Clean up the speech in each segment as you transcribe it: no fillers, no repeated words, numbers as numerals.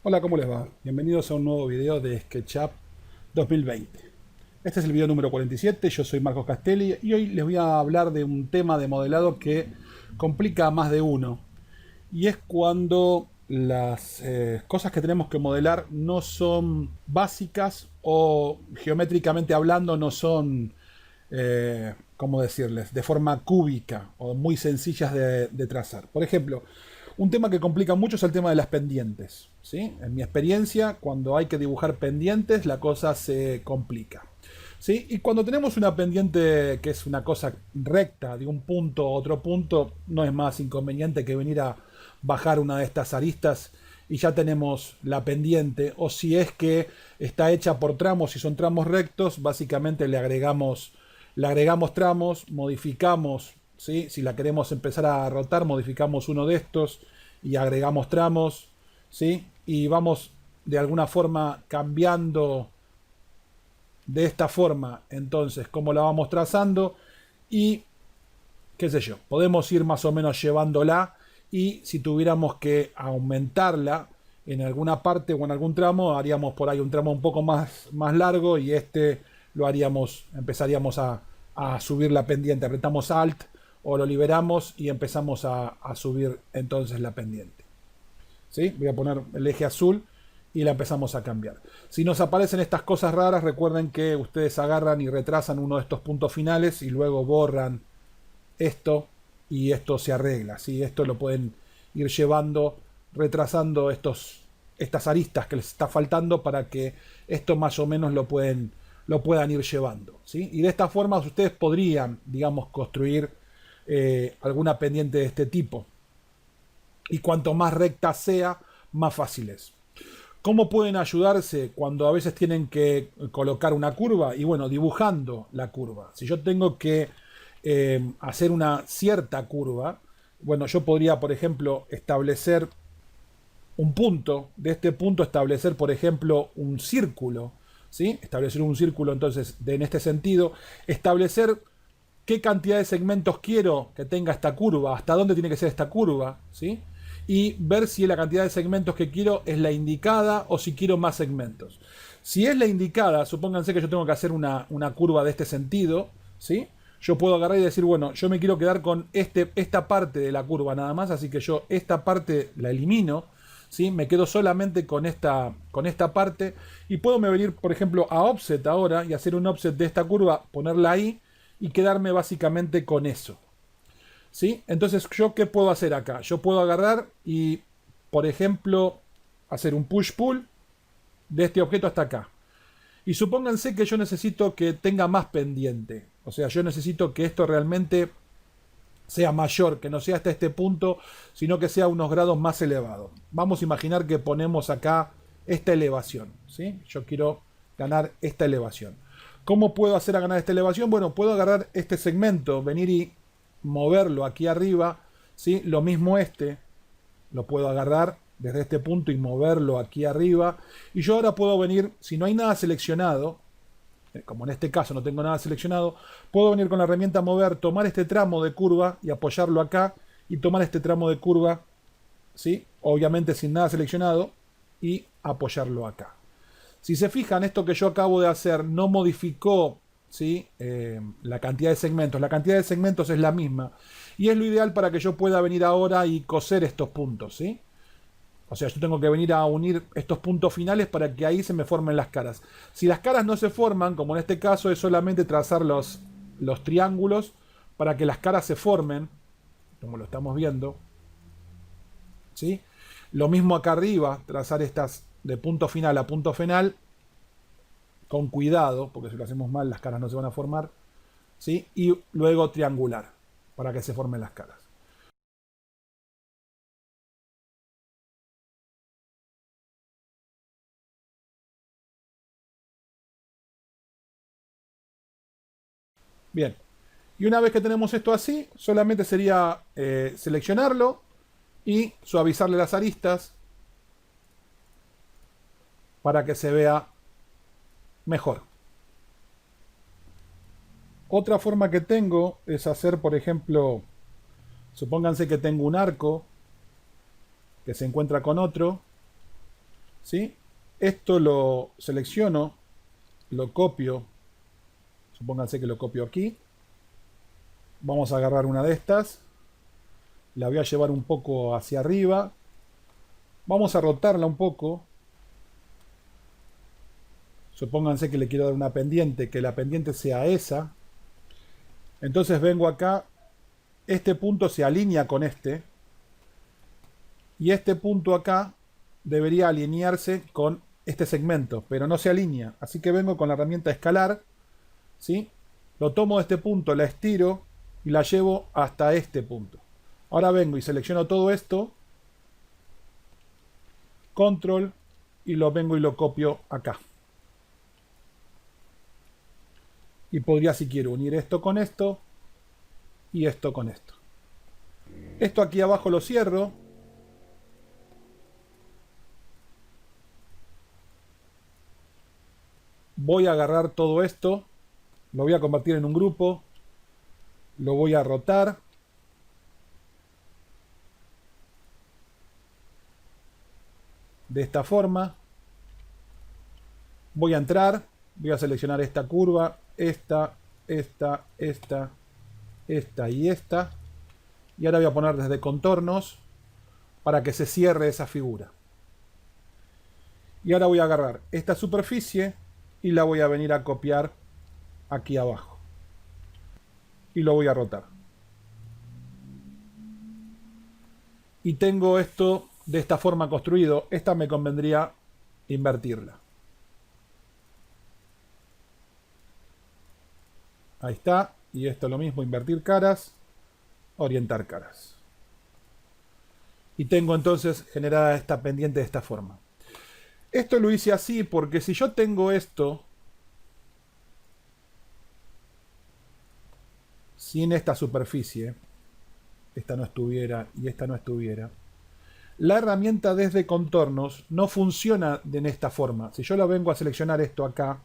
Hola, ¿cómo les va? Bienvenidos a un nuevo video de SketchUp 2020. Este es el video número 47, yo soy Marcos Castelli y hoy les voy a hablar de un tema de modelado que complica a más de uno. Y es cuando las cosas que tenemos que modelar no son básicas o geométricamente hablando no son, ¿cómo decirles?, de forma cúbica o muy sencillas de trazar. Por ejemplo, un tema que complica mucho es el tema de las pendientes, ¿sí? En mi experiencia, cuando hay que dibujar pendientes, la cosa se complica, ¿sí? Y cuando tenemos una pendiente que es una cosa recta, de un punto a otro punto, no es más inconveniente que venir a bajar una de estas aristas y ya tenemos la pendiente. O si es que está hecha por tramos y son tramos rectos, básicamente le agregamos tramos, modificamos, ¿sí? Si la queremos empezar a rotar, modificamos uno de estos y agregamos tramos, ¿sí? Y vamos de alguna forma cambiando de esta forma, entonces, cómo la vamos trazando y qué sé yo, podemos ir más o menos llevándola y si tuviéramos que aumentarla en alguna parte o en algún tramo, haríamos por ahí un tramo un poco más largo y lo haríamos, empezaríamos a subir la pendiente, apretamos Alt o lo liberamos y empezamos a subir entonces la pendiente. ¿Sí? Voy a poner el eje azul y la empezamos a cambiar. Si nos aparecen estas cosas raras, recuerden que ustedes agarran y retrasan uno de estos puntos finales y luego borran esto y esto se arregla, ¿sí? Esto lo pueden ir llevando, retrasando estas aristas que les está faltando para que esto más o menos lo puedan ir llevando, ¿sí? Y de esta forma ustedes podrían, digamos, construir alguna pendiente de este tipo. Y cuanto más recta sea, más fácil es. ¿Cómo pueden ayudarse cuando a veces tienen que colocar una curva? Y bueno, dibujando la curva. Si yo tengo que hacer una cierta curva, bueno, yo podría, por ejemplo, establecer un punto, de este punto establecer, por ejemplo, un círculo, ¿sí? Establecer un círculo, entonces, en este sentido, establecer qué cantidad de segmentos quiero que tenga esta curva, hasta dónde tiene que ser esta curva, ¿sí? Y ver si la cantidad de segmentos que quiero es la indicada o si quiero más segmentos. Si es la indicada, supónganse que yo tengo que hacer una curva de este sentido, ¿sí? Yo puedo agarrar y decir, bueno, yo me quiero quedar con esta parte de la curva nada más, así que yo esta parte la elimino, ¿sí? Me quedo solamente con esta parte y puedo me venir, por ejemplo, a offset ahora y hacer un offset de esta curva, ponerla ahí y quedarme básicamente con eso, ¿sí? Entonces, ¿yo qué puedo hacer acá? Yo puedo agarrar y, por ejemplo, hacer un push-pull de este objeto hasta acá. Y supónganse que yo necesito que tenga más pendiente. O sea, yo necesito que esto realmente sea mayor, que no sea hasta este punto, sino que sea unos grados más elevados. Vamos a imaginar que ponemos acá esta elevación, ¿sí? Yo quiero ganar esta elevación. ¿Cómo puedo hacer a ganar esta elevación? Bueno, puedo agarrar este segmento, venir y moverlo aquí arriba, ¿sí? Lo mismo lo puedo agarrar desde este punto y moverlo aquí arriba. Y yo ahora puedo venir, si no hay nada seleccionado, como en este caso no tengo nada seleccionado, puedo venir con la herramienta mover, tomar este tramo de curva y apoyarlo acá y tomar este tramo de curva, ¿sí? Obviamente sin nada seleccionado y apoyarlo acá. Si se fijan, esto que yo acabo de hacer no modificó, ¿sí? La cantidad de segmentos. La cantidad de segmentos es la misma. Y es lo ideal para que yo pueda venir ahora y coser estos puntos, ¿sí? O sea, yo tengo que venir a unir estos puntos finales para que ahí se me formen las caras. Si las caras no se forman, como en este caso, es solamente trazar los triángulos para que las caras se formen, como lo estamos viendo, ¿sí? Lo mismo acá arriba, trazar estas de punto final a punto final, con cuidado, porque si lo hacemos mal las caras no se van a formar, ¿sí? Y luego triangular, para que se formen las caras. Bien, y una vez que tenemos esto así, solamente sería seleccionarlo y suavizarle las aristas para que se vea mejor. Otra forma que tengo es hacer, por ejemplo, supónganse que tengo un arco que se encuentra con otro ¿sí? Esto lo selecciono, lo copio, supónganse que lo copio aquí. Vamos a agarrar una de estas, la voy a llevar un poco hacia arriba, vamos a rotarla un poco. Supónganse que le quiero dar una pendiente, que la pendiente sea esa. Entonces vengo acá, este punto se alinea con este, y este punto acá debería alinearse con este segmento, pero no se alinea. Así que vengo con la herramienta escalar, ¿sí? Lo tomo de este punto, la estiro y la llevo hasta este punto. Ahora vengo y selecciono todo esto, control, y lo vengo y lo copio acá. Y podría, si quiero, unir esto con esto y esto con esto. Esto aquí abajo lo cierro. Voy a agarrar todo esto, lo voy a convertir en un grupo, lo voy a rotar. De esta forma. Voy a entrar, voy a seleccionar esta curva, esta y esta. Y ahora voy a poner desde contornos para que se cierre esa figura. Y ahora voy a agarrar esta superficie y la voy a venir a copiar aquí abajo. Y lo voy a rotar. Y tengo esto de esta forma construido. Esta me convendría invertirla. Ahí está. Y esto es lo mismo, invertir caras, orientar caras. Y tengo entonces generada esta pendiente de esta forma. Esto lo hice así porque si yo tengo esto sin esta superficie, esta no estuviera y esta no estuviera, la herramienta desde contornos no funciona en esta forma. Si yo lo vengo a seleccionar esto acá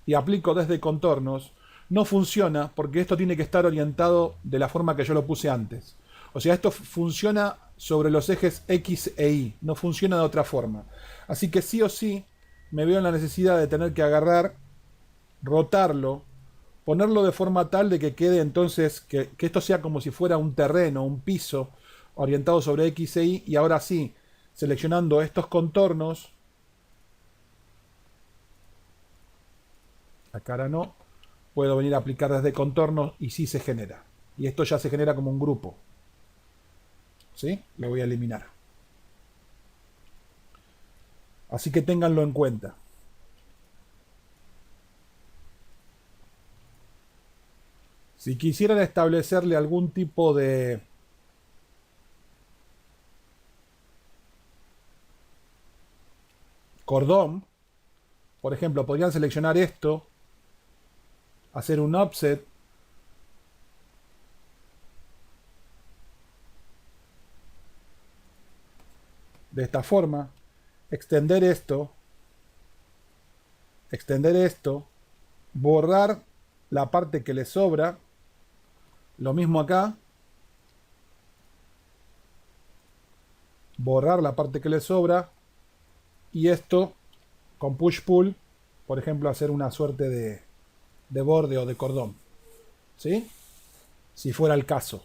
y aplico desde contornos, no funciona porque esto tiene que estar orientado de la forma que yo lo puse antes. O sea, esto funciona sobre los ejes X e Y, no funciona de otra forma. Así que sí o sí me veo en la necesidad de tener que agarrar, rotarlo, ponerlo de forma tal de que quede entonces, que esto sea como si fuera un terreno, un piso orientado sobre X e Y, y ahora sí, seleccionando estos contornos, la cara no, puedo venir a aplicar desde contornos y sí se genera. Y esto ya se genera como un grupo. ¿Sí? Lo voy a eliminar. Así que ténganlo en cuenta. Si quisieran establecerle algún tipo de cordón, por ejemplo, podrían seleccionar esto, hacer un offset, de esta forma, extender esto, borrar la parte que le sobra, lo mismo acá, borrar la parte que le sobra, y esto con push-pull, por ejemplo, hacer una suerte de borde o de cordón, ¿sí? Si fuera el caso.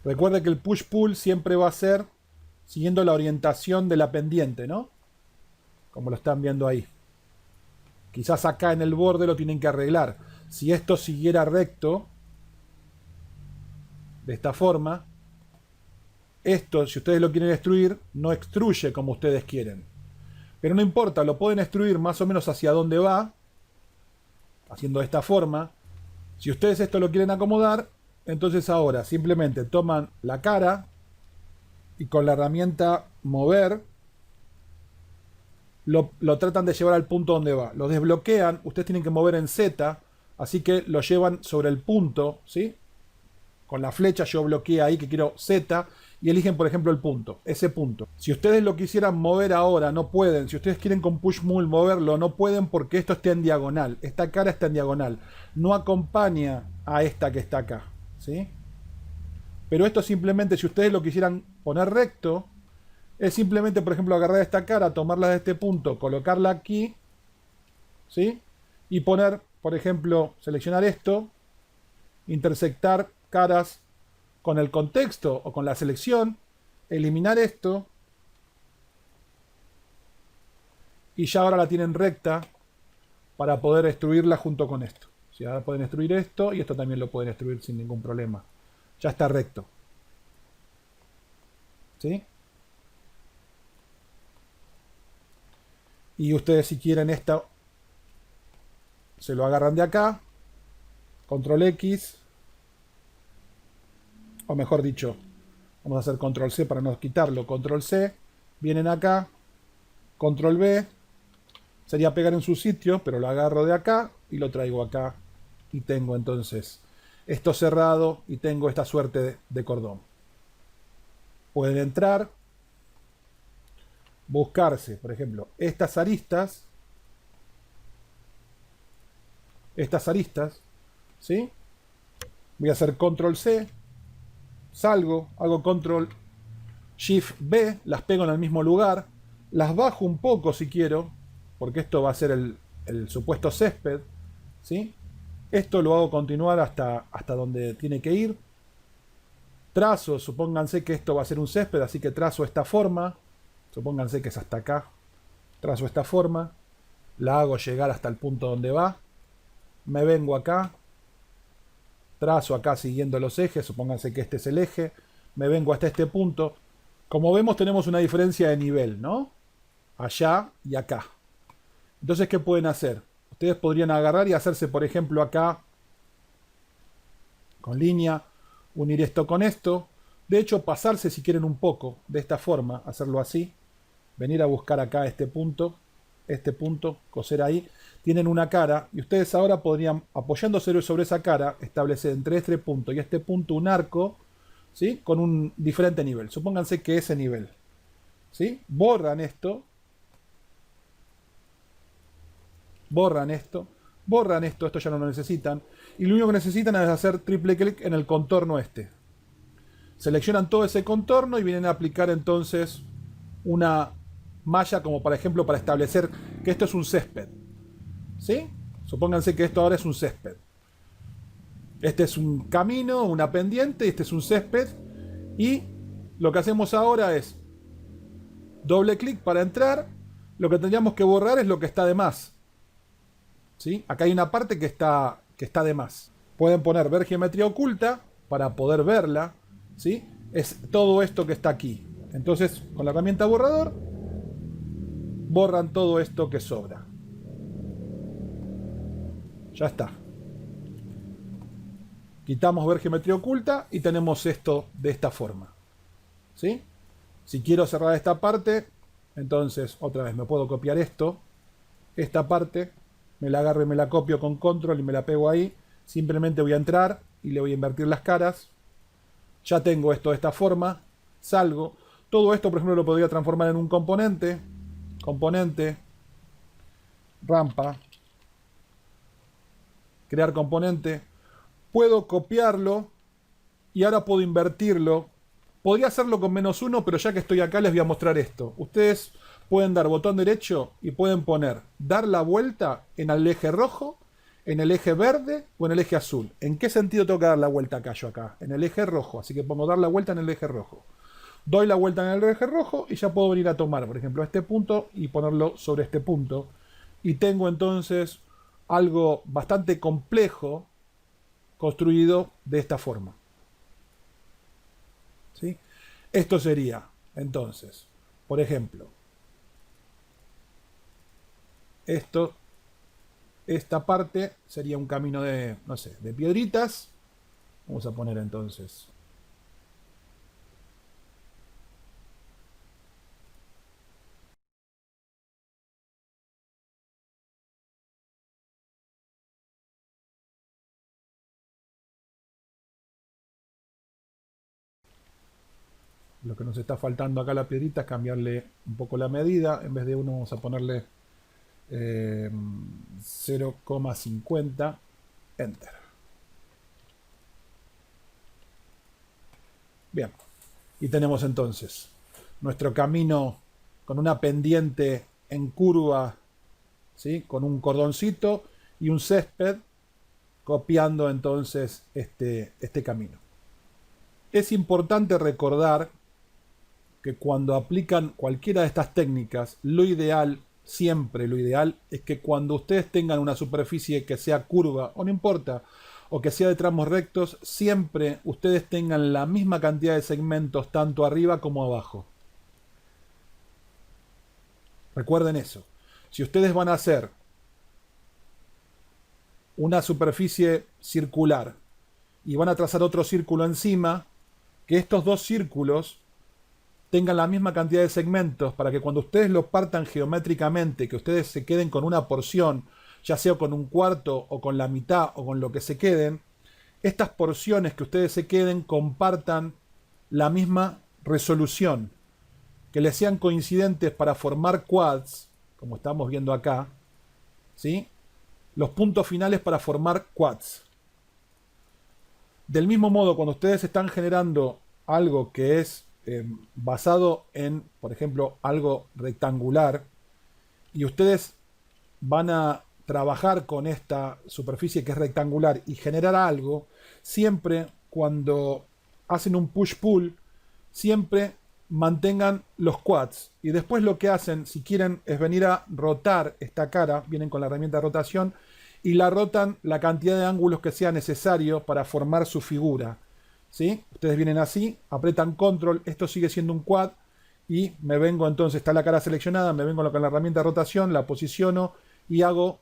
Recuerde que el push-pull siempre va a ser siguiendo la orientación de la pendiente, ¿no? Como lo están viendo ahí. Quizás acá en el borde lo tienen que arreglar. Si esto siguiera recto, de esta forma, esto, si ustedes lo quieren extruir, no extruye como ustedes quieren. Pero no importa, lo pueden extruir más o menos hacia dónde va, haciendo de esta forma. Si ustedes esto lo quieren acomodar, entonces ahora simplemente toman la cara y con la herramienta mover lo tratan de llevar al punto donde va. Lo desbloquean, ustedes tienen que mover en Z, así que lo llevan sobre el punto, ¿sí? Con la flecha yo bloqueé ahí que quiero Z y eligen por ejemplo el punto, ese punto. Si ustedes lo quisieran mover ahora, no pueden. Si ustedes quieren con push move moverlo, no pueden porque esto está en diagonal. Esta cara está en diagonal. No acompaña a esta que está acá, ¿sí? Pero esto simplemente, si ustedes lo quisieran poner recto, es simplemente, por ejemplo, agarrar esta cara, tomarla de este punto, colocarla aquí, ¿sí? Y poner, por ejemplo, seleccionar esto, intersectar caras con el contexto o con la selección, eliminar esto, y ya ahora la tienen recta para poder extruirla junto con esto. Si ahora pueden extruir esto y esto también lo pueden extruir sin ningún problema. Ya está recto. ¿Sí? Y ustedes si quieren esta, se lo agarran de acá, control X, o mejor dicho, vamos a hacer control C para no quitarlo, control C, vienen acá, control B, sería pegar en su sitio, pero lo agarro de acá y lo traigo acá y tengo entonces esto cerrado y tengo esta suerte de cordón. Pueden entrar, buscarse, por ejemplo, estas aristas, ¿sí? Voy a hacer control C, salgo, hago control Shift B, las pego en el mismo lugar, las bajo un poco si quiero, porque esto va a ser el supuesto césped, ¿sí? Esto lo hago continuar hasta donde tiene que ir. Trazo, supónganse que esto va a ser un césped, así que trazo esta forma, supónganse que es hasta acá, trazo esta forma, la hago llegar hasta el punto donde va, me vengo acá, trazo acá siguiendo los ejes, supónganse que este es el eje, me vengo hasta este punto. Como vemos tenemos una diferencia de nivel, ¿no? Allá y acá. Entonces, ¿qué pueden hacer? Ustedes podrían agarrar y hacerse, por ejemplo, acá, con línea, unir esto con esto. De hecho, pasarse si quieren un poco, de esta forma, hacerlo así. Venir a buscar acá este punto, coser ahí. Tienen una cara y ustedes ahora podrían, apoyándose sobre esa cara, establecer entre este punto y este punto un arco, ¿sí? Con un diferente nivel. Supónganse que ese nivel, ¿sí? Borran esto, esto ya no lo necesitan. Y lo único que necesitan es hacer triple clic en el contorno este. Seleccionan todo ese contorno y vienen a aplicar entonces una malla como por ejemplo para establecer que esto es un césped. ¿Sí? Supónganse que esto ahora es un césped. Este es un camino, una pendiente, este es un césped. Y lo que hacemos ahora es doble clic para entrar. Lo que tendríamos que borrar es lo que está de más. ¿Sí? Acá hay una parte que está de más. Pueden poner ver geometría oculta para poder verla. ¿Sí? Es todo esto que está aquí. Entonces, con la herramienta borrador, borran todo esto que sobra. Ya está. Quitamos ver geometría oculta y tenemos esto de esta forma. ¿Sí? Si quiero cerrar esta parte, entonces otra vez me puedo copiar esto. Esta parte, me la agarro y me la copio con control y me la pego ahí. Simplemente voy a entrar y le voy a invertir las caras. Ya tengo esto de esta forma. Salgo. Todo esto, por ejemplo, lo podría transformar en un componente. Componente. Rampa. Crear componente. Puedo copiarlo y ahora puedo invertirlo. Podría hacerlo con -1, pero ya que estoy acá les voy a mostrar esto. Ustedes pueden dar botón derecho y pueden poner dar la vuelta en el eje rojo, en el eje verde o en el eje azul. ¿En qué sentido tengo que dar la vuelta acá yo acá? En el eje rojo, así que pongo dar la vuelta en el eje rojo. Doy la vuelta en el eje rojo y ya puedo venir a tomar, por ejemplo, este punto y ponerlo sobre este punto. Y tengo entonces algo bastante complejo construido de esta forma. ¿Sí? Esto sería, entonces, por ejemplo, esta parte sería un camino de, no sé, de piedritas. Vamos a poner entonces lo que nos está faltando acá a la piedrita es cambiarle un poco la medida. En vez de 1 vamos a ponerle 0,50. Enter. Bien, y tenemos entonces nuestro camino con una pendiente en curva, ¿sí? Con un cordoncito y un césped copiando entonces este camino. Es importante recordar que cuando aplican cualquiera de estas técnicas, lo ideal, siempre lo ideal, es que cuando ustedes tengan una superficie que sea curva, o no importa, o que sea de tramos rectos, siempre ustedes tengan la misma cantidad de segmentos tanto arriba como abajo. Recuerden eso. Si ustedes van a hacer una superficie circular y van a trazar otro círculo encima, que estos dos círculos tengan la misma cantidad de segmentos para que cuando ustedes lo partan geométricamente, que ustedes se queden con una porción, ya sea con un cuarto o con la mitad o con lo que se queden, estas porciones que ustedes se queden compartan la misma resolución, que les sean coincidentes para formar quads, como estamos viendo acá, ¿sí? Los puntos finales para formar quads. Del mismo modo, cuando ustedes están generando algo que es basado en, por ejemplo, algo rectangular, y ustedes van a trabajar con esta superficie que es rectangular y generar algo, siempre cuando hacen un push-pull, siempre mantengan los quads. Y después lo que hacen, si quieren, es venir a rotar esta cara, vienen con la herramienta de rotación, y la rotan la cantidad de ángulos que sea necesario para formar su figura. ¿Sí? Ustedes vienen así, apretan control, esto sigue siendo un quad, y me vengo entonces, está la cara seleccionada, me vengo con la herramienta de rotación, la posiciono y hago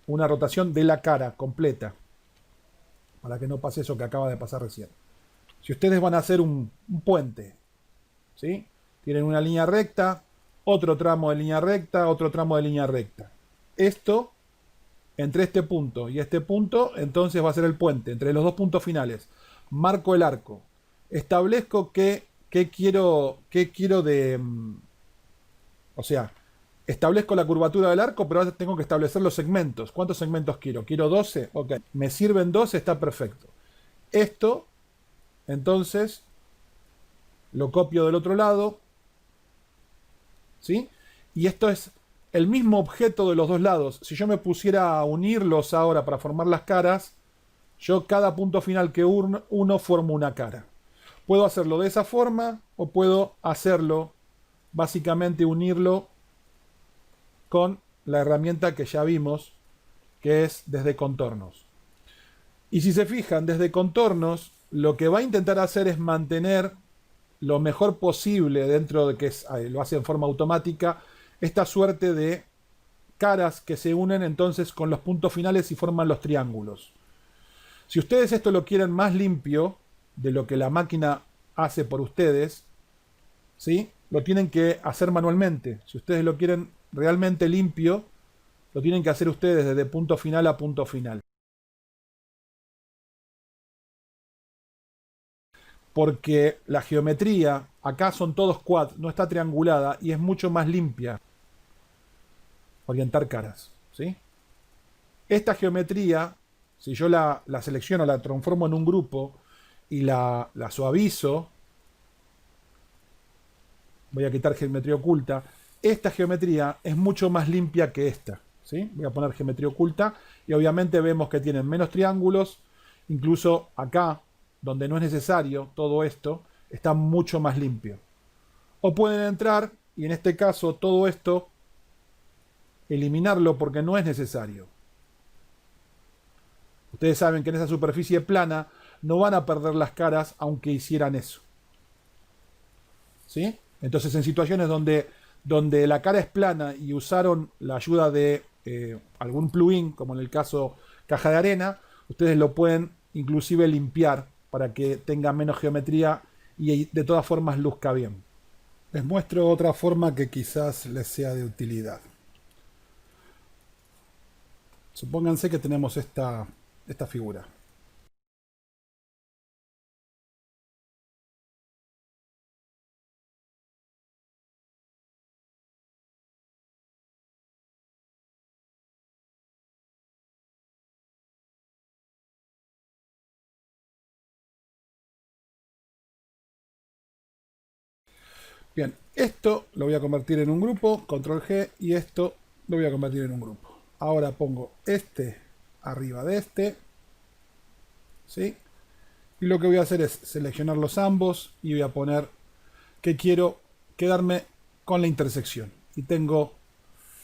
una rotación de la cara completa, para que no pase eso que acaba de pasar recién. Si ustedes van a hacer un puente, ¿sí? Tienen una línea recta, otro tramo de línea recta, otro tramo de línea recta. Esto, entre este punto y este punto, entonces va a ser el puente, entre los dos puntos finales. Marco el arco. Establezco qué quiero de... O sea, establezco la curvatura del arco, pero ahora tengo que establecer los segmentos. ¿Cuántos segmentos quiero? ¿Quiero 12? Ok. Me sirven 12, está perfecto. Esto, entonces, lo copio del otro lado, ¿sí? Y esto es el mismo objeto de los dos lados. Si yo me pusiera a unirlos ahora para formar las caras, yo cada punto final que uno formo una cara. Puedo hacerlo de esa forma o puedo hacerlo, básicamente unirlo con la herramienta que ya vimos, que es desde contornos. Y si se fijan, desde contornos, lo que va a intentar hacer es mantener lo mejor posible dentro de que lo hace en forma automática, esta suerte de caras que se unen entonces con los puntos finales y forman los triángulos. Si ustedes esto lo quieren más limpio de lo que la máquina hace por ustedes, ¿sí? Lo tienen que hacer manualmente. Si ustedes lo quieren realmente limpio, lo tienen que hacer ustedes desde punto final a punto final. Porque la geometría, acá son todos quad, no está triangulada y es mucho más limpia orientar caras, ¿sí? Esta geometría, si yo la selecciono, la transformo en un grupo y la suavizo, voy a quitar geometría oculta, esta geometría es mucho más limpia que esta, ¿sí? Voy a poner geometría oculta y obviamente vemos que tienen menos triángulos, incluso acá, donde no es necesario todo esto, está mucho más limpio. O pueden entrar y en este caso todo esto eliminarlo porque no es necesario. Ustedes saben que en esa superficie plana no van a perder las caras aunque hicieran eso. ¿Sí? Entonces en situaciones donde la cara es plana y usaron la ayuda de algún plugin, como en el caso caja de arena, ustedes lo pueden inclusive limpiar para que tenga menos geometría y de todas formas luzca bien. Les muestro otra forma que quizás les sea de utilidad. Supónganse que tenemos esta figura. Bien, esto lo voy a convertir en un grupo, control G, y esto lo voy a convertir en un grupo. Ahora pongo este arriba de este, ¿sí? Y lo que voy a hacer es seleccionarlos ambos y voy a poner que quiero quedarme con la intersección. Y tengo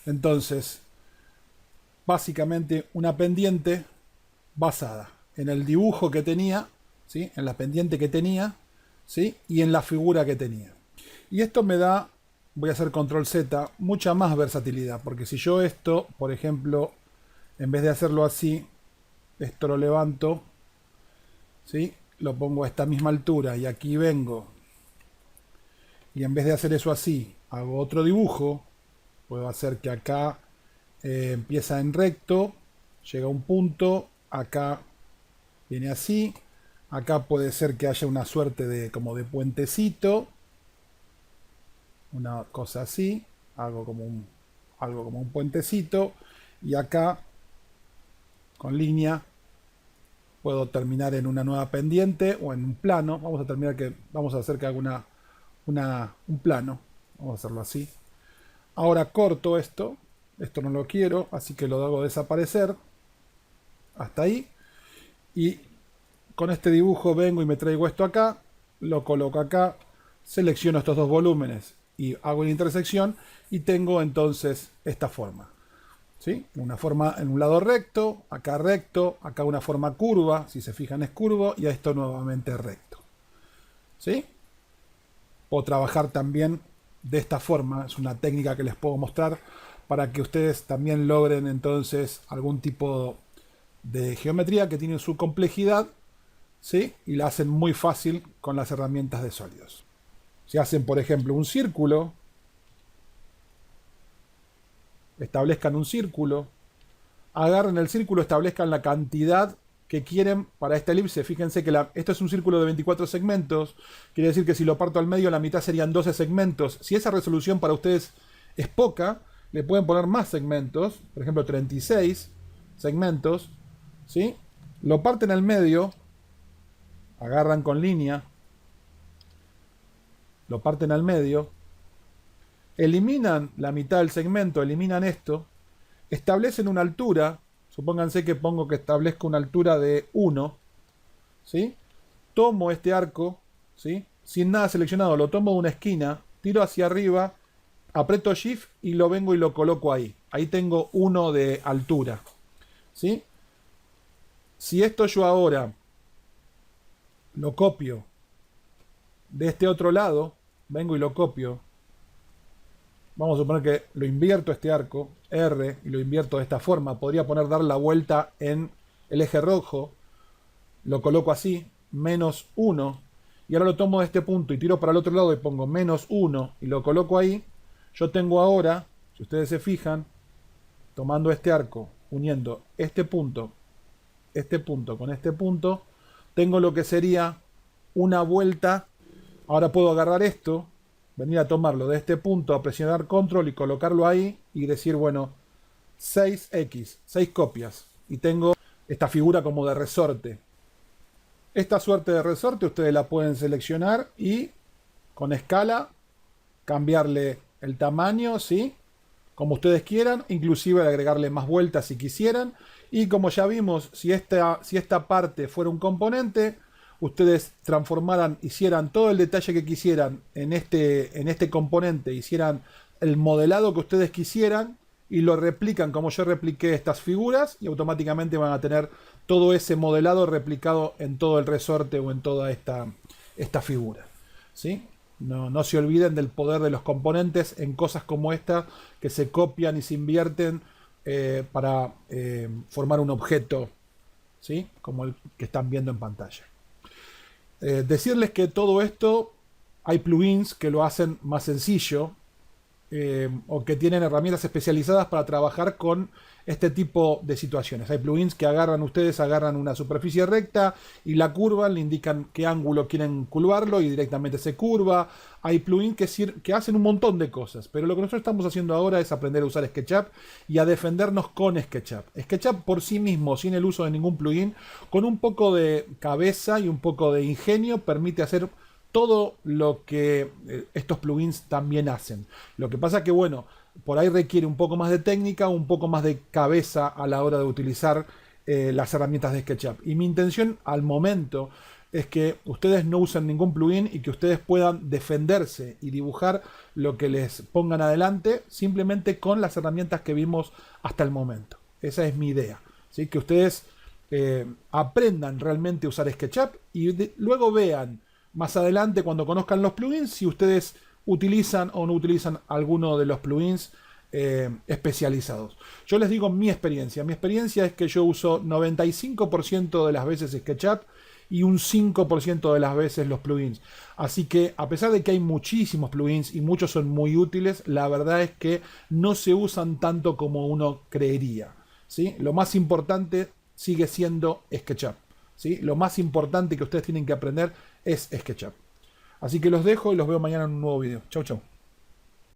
entonces básicamente una pendiente basada en el dibujo que tenía, ¿sí? En la pendiente que tenía, ¿sí? Y en la figura que tenía. Y esto me da, voy a hacer control Z, mucha más versatilidad, porque si yo esto, por ejemplo, en vez de hacerlo así, esto lo levanto, ¿sí? Lo pongo a esta misma altura y aquí vengo, y en vez de hacer eso así, hago otro dibujo, puedo hacer que acá empieza en recto, llega a un punto, acá viene así, acá puede ser que haya una suerte de como de puentecito, una cosa así, algo como un puentecito, y acá con línea puedo terminar en una nueva pendiente o en un plano. Vamos a hacer que haga un plano, vamos a hacerlo así. Ahora corto esto no lo quiero, así que lo hago desaparecer hasta ahí, y con este dibujo vengo y me traigo esto acá, lo coloco acá, selecciono estos dos volúmenes y hago la intersección, y tengo entonces esta forma, ¿sí? Una forma en un lado recto, acá una forma curva, si se fijan es curvo, y a esto nuevamente recto, ¿sí? Puedo trabajar también de esta forma, es una técnica que les puedo mostrar para que ustedes también logren entonces algún tipo de geometría que tiene su complejidad, ¿sí? Y la hacen muy fácil con las herramientas de sólidos. Si hacen, por ejemplo, un círculo, establezcan un círculo, agarren el círculo, establezcan la cantidad que quieren para esta elipse. Fíjense que esto es un círculo de 24 segmentos, quiere decir que si lo parto al medio, la mitad serían 12 segmentos. Si esa resolución para ustedes es poca, le pueden poner más segmentos, por ejemplo 36 segmentos, ¿sí? Lo parten al medio, agarran con línea, lo parten al medio, eliminan la mitad del segmento, eliminan esto, establecen una altura, supónganse que pongo que establezco una altura de 1, ¿sí? Tomo este arco, ¿sí? Sin nada seleccionado, lo tomo de una esquina, tiro hacia arriba, aprieto Shift y lo vengo y lo coloco ahí. Ahí tengo 1 de altura, ¿sí? Si esto yo ahora lo copio de este otro lado, vengo y lo copio, vamos a suponer que lo invierto este arco, R, y lo invierto de esta forma, podría dar la vuelta en el eje rojo, lo coloco así, menos 1, y ahora lo tomo de este punto y tiro para el otro lado y pongo menos 1 y lo coloco ahí. Yo tengo ahora, si ustedes se fijan, tomando este arco, uniendo este punto con este punto, tengo lo que sería una vuelta. Ahora puedo agarrar esto, venir a tomarlo de este punto, a presionar control y colocarlo ahí y decir, bueno, 6x, 6 copias, y tengo esta figura como de resorte. Esta suerte de resorte ustedes la pueden seleccionar y con escala cambiarle el tamaño, ¿sí? Como ustedes quieran, inclusive agregarle más vueltas si quisieran. Y como ya vimos, si esta parte fuera un componente, ustedes hicieran todo el detalle que quisieran en este componente, hicieran el modelado que ustedes quisieran y lo replican como yo repliqué estas figuras, y automáticamente van a tener todo ese modelado replicado en todo el resorte o en toda esta figura, ¿sí? No se olviden del poder de los componentes en cosas como esta, que se copian y se invierten para formar un objeto, ¿sí? Como el que están viendo en pantalla. Decirles que todo esto hay plugins que lo hacen más sencillo, o que tienen herramientas especializadas para trabajar con este tipo de situaciones. Hay plugins que ustedes agarran una superficie recta y la curvan, le indican qué ángulo quieren curvarlo y directamente se curva. Hay plugins que hacen un montón de cosas, pero lo que nosotros estamos haciendo ahora es aprender a usar SketchUp y a defendernos con SketchUp. SketchUp por sí mismo, sin el uso de ningún plugin, con un poco de cabeza y un poco de ingenio, permite hacer todo lo que estos plugins también hacen. Lo que pasa que, bueno, por ahí requiere un poco más de técnica, un poco más de cabeza a la hora de utilizar las herramientas de SketchUp. Y mi intención al momento es que ustedes no usen ningún plugin y que ustedes puedan defenderse y dibujar lo que les pongan adelante simplemente con las herramientas que vimos hasta el momento. Esa es mi idea, ¿sí? Que ustedes aprendan realmente a usar SketchUp y luego vean más adelante, cuando conozcan los plugins, si ustedes utilizan o no utilizan alguno de los plugins especializados. Yo les digo mi experiencia. Mi experiencia es que yo uso 95% de las veces SketchUp y un 5% de las veces los plugins. Así que a pesar de que hay muchísimos plugins y muchos son muy útiles, la verdad es que no se usan tanto como uno creería, ¿sí? Lo más importante sigue siendo SketchUp, ¿sí? Lo más importante que ustedes tienen que aprender es SketchUp. Así que los dejo y los veo mañana en un nuevo video. Chau, chau.